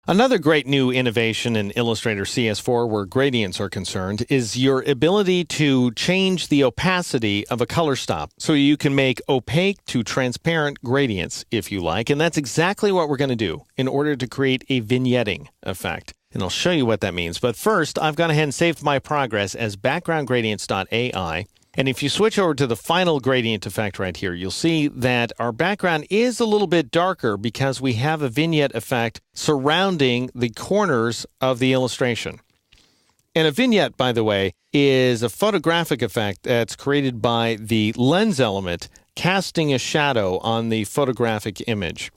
Another great new innovation in Illustrator CS4 where gradients are concerned is your ability to change the opacity of a color stop. So you can make opaque to transparent gradients if you like, and that's exactly what we're going to do in order to create a vignetting effect. And I'll show you what that means. But first, I've gone ahead and saved my progress as backgroundgradients.ai. And if you switch over to the final gradient effect right here, you'll see that our background is a little bit darker because we have a vignette effect surrounding the corners of the illustration. And a vignette, by the way, is a photographic effect that's created by the lens element casting a shadow on the photographic image.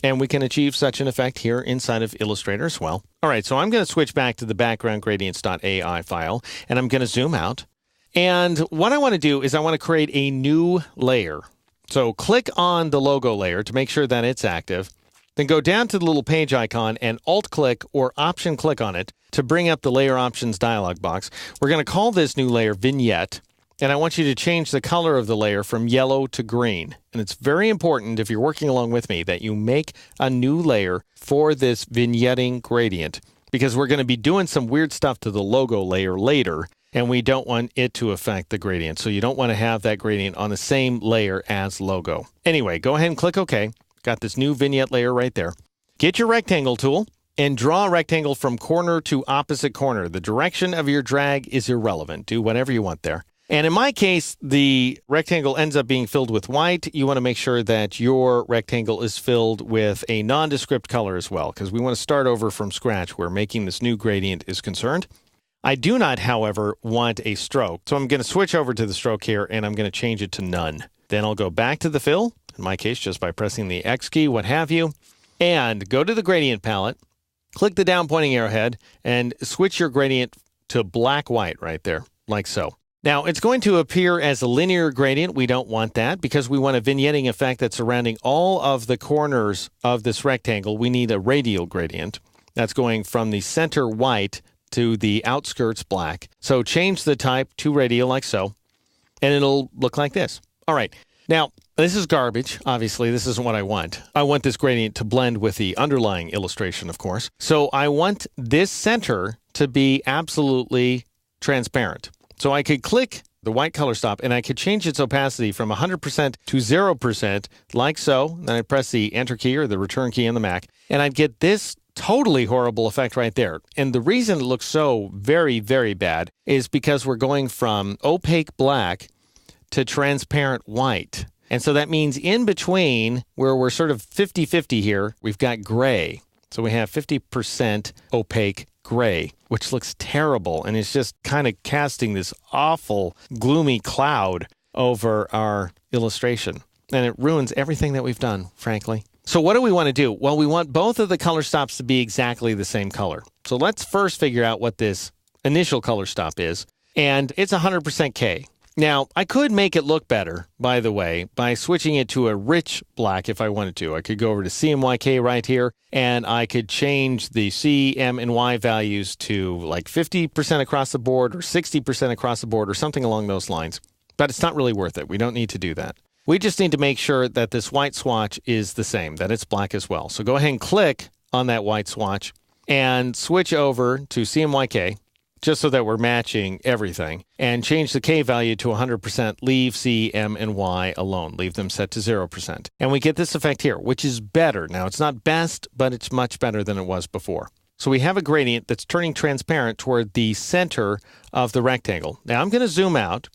And we can achieve such an effect here inside of Illustrator as well. All right, so I'm going to switch back to the backgroundgradients.ai file, and I'm going to zoom out. And what I want to do is I want to create a new layer. So click on the logo layer to make sure that it's active. Then go down to the little page icon and Alt-click or Option-click on it to bring up the Layer Options dialog box. We're going to call this new layer Vignette. And I want you to change the color of the layer from yellow to green. And it's very important, if you're working along with me, that you make a new layer for this vignetting gradient, because we're going to be doing some weird stuff to the logo layer later, and we don't want it to affect the gradient. So you don't want to have that gradient on the same layer as logo. Anyway, go ahead and click OK. Got this new vignette layer right there. Get your rectangle tool and draw a rectangle from corner to opposite corner. The direction of your drag is irrelevant. Do whatever you want there. And in my case, the rectangle ends up being filled with white. You want to make sure that your rectangle is filled with a nondescript color as well, because we want to start over from scratch where making this new gradient is concerned. I do not, however, want a stroke. So I'm going to switch over to the stroke here, and I'm going to change it to none. Then I'll go back to the fill, in my case, just by pressing the X key, what have you, and go to the gradient palette, click the down pointing arrowhead, and switch your gradient to black-white right there, like so. Now, it's going to appear as a linear gradient. We don't want that because we want a vignetting effect that's surrounding all of the corners of this rectangle. We need a radial gradient that's going from the center white to the outskirts black. So change the type to radial like so, and it'll look like this. All right. Now, this is garbage. Obviously, this isn't what I want. I want this gradient to blend with the underlying illustration, of course. So I want this center to be absolutely transparent. So I could click the white color stop and I could change its opacity from 100% to 0% like so. Then I'd press the Enter key or the Return key on the Mac, and I'd get this totally horrible effect right there. And the reason it looks so very, very bad is because we're going from opaque black to transparent white. And so that means in between, where we're sort of 50-50 here, we've got gray. So we have 50% opaque gray, which looks terrible, and it's just kind of casting this awful, gloomy cloud over our illustration. And it ruins everything that we've done, frankly. So what do we want to do? Well, we want both of the color stops to be exactly the same color. So let's first figure out what this initial color stop is, and it's 100% K. Now, I could make it look better, by the way, by switching it to a rich black if I wanted to. I could go over to CMYK right here, and I could change the C, M, and Y values to like 50% across the board or 60% across the board or something along those lines. But it's not really worth it. We don't need to do that. We just need to make sure that this white swatch is the same, that it's black as well. So go ahead and click on that white swatch and switch over to CMYK, just so that we're matching everything, and change the K value to 100%, leave C, M, and Y alone. Leave them set to 0%. And we get this effect here, which is better. Now, it's not best, but it's much better than it was before. So we have a gradient that's turning transparent toward the center of the rectangle. Now, I'm going to zoom out,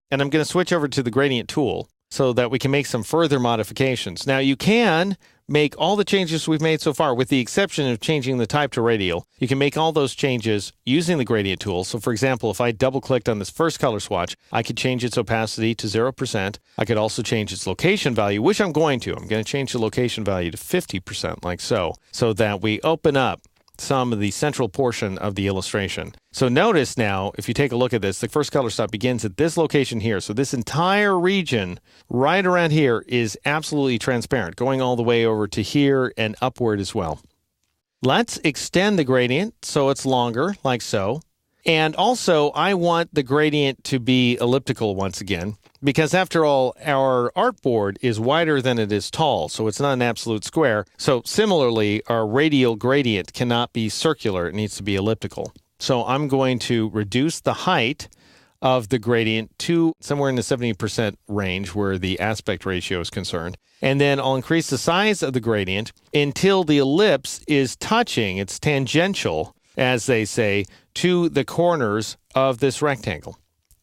and I'm going to switch over to the gradient tool so that we can make some further modifications. Now, you can make all the changes we've made so far, with the exception of changing the type to radial. You can make all those changes using the gradient tool. So for example, if I double-clicked on this first color swatch, I could change its opacity to 0%. I could also change its location value, which I'm going to. I'm going to change the location value to 50%, like so that we open up some of the central portion of the illustration. So notice now, if you take a look at this, the first color stop begins at this location here. So this entire region right around here is absolutely transparent, going all the way over to here and upward as well. Let's extend the gradient so it's longer, like so. And also, I want the gradient to be elliptical once again. Because after all, our artboard is wider than it is tall, so it's not an absolute square. So similarly, our radial gradient cannot be circular. It needs to be elliptical. So I'm going to reduce the height of the gradient to somewhere in the 70% range where the aspect ratio is concerned. And then I'll increase the size of the gradient until the ellipse is touching, it's tangential, as they say, to the corners of this rectangle.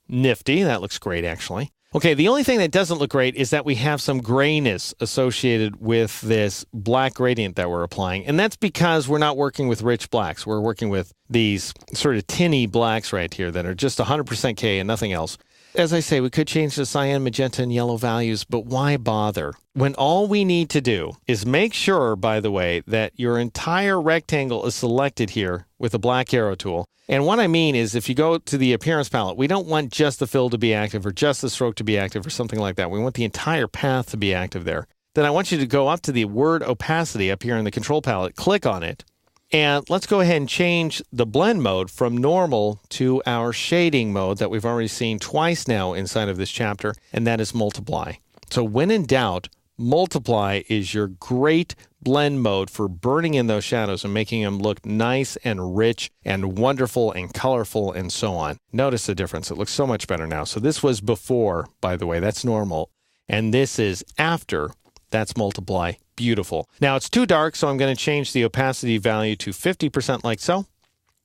Nifty. That looks great, actually. Okay, the only thing that doesn't look great is that we have some grayness associated with this black gradient that we're applying. And that's because we're not working with rich blacks. We're working with these sort of tinny blacks right here that are just 100% K and nothing else. As I say, we could change the cyan, magenta, and yellow values, but why bother? When all we need to do is make sure, by the way, that your entire rectangle is selected here with the black arrow tool. And what I mean is if you go to the appearance palette, we don't want just the fill to be active or just the stroke to be active or something like that. We want the entire path to be active there. Then I want you to go up to the word opacity up here in the control palette, click on it, and let's go ahead and change the blend mode from normal to our shading mode that we've already seen twice now inside of this chapter, and that is multiply. So when in doubt, multiply is your great blend mode for burning in those shadows and making them look nice and rich and wonderful and colorful and so on. Notice the difference. It looks so much better now. So this was before, by the way, that's normal. And this is after, that's multiply. Beautiful. Now it's too dark, so I'm going to change the opacity value to 50% like so.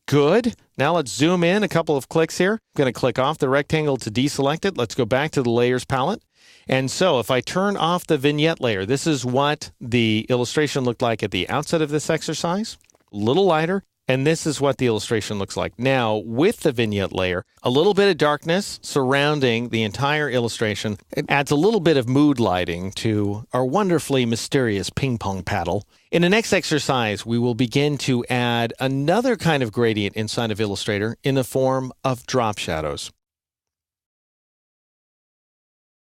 Good. Now let's zoom in a couple of clicks here. I'm going to click off the rectangle to deselect it. Let's go back to the layers palette. And so if I turn off the vignette layer, this is what the illustration looked like at the outset of this exercise. A little lighter. And this is what the illustration looks like now with the vignette layer. A little bit of darkness surrounding the entire illustration. It adds a little bit of mood lighting to our wonderfully mysterious ping pong paddle. In the next exercise, we will begin to add another kind of gradient inside of Illustrator in the form of drop shadows.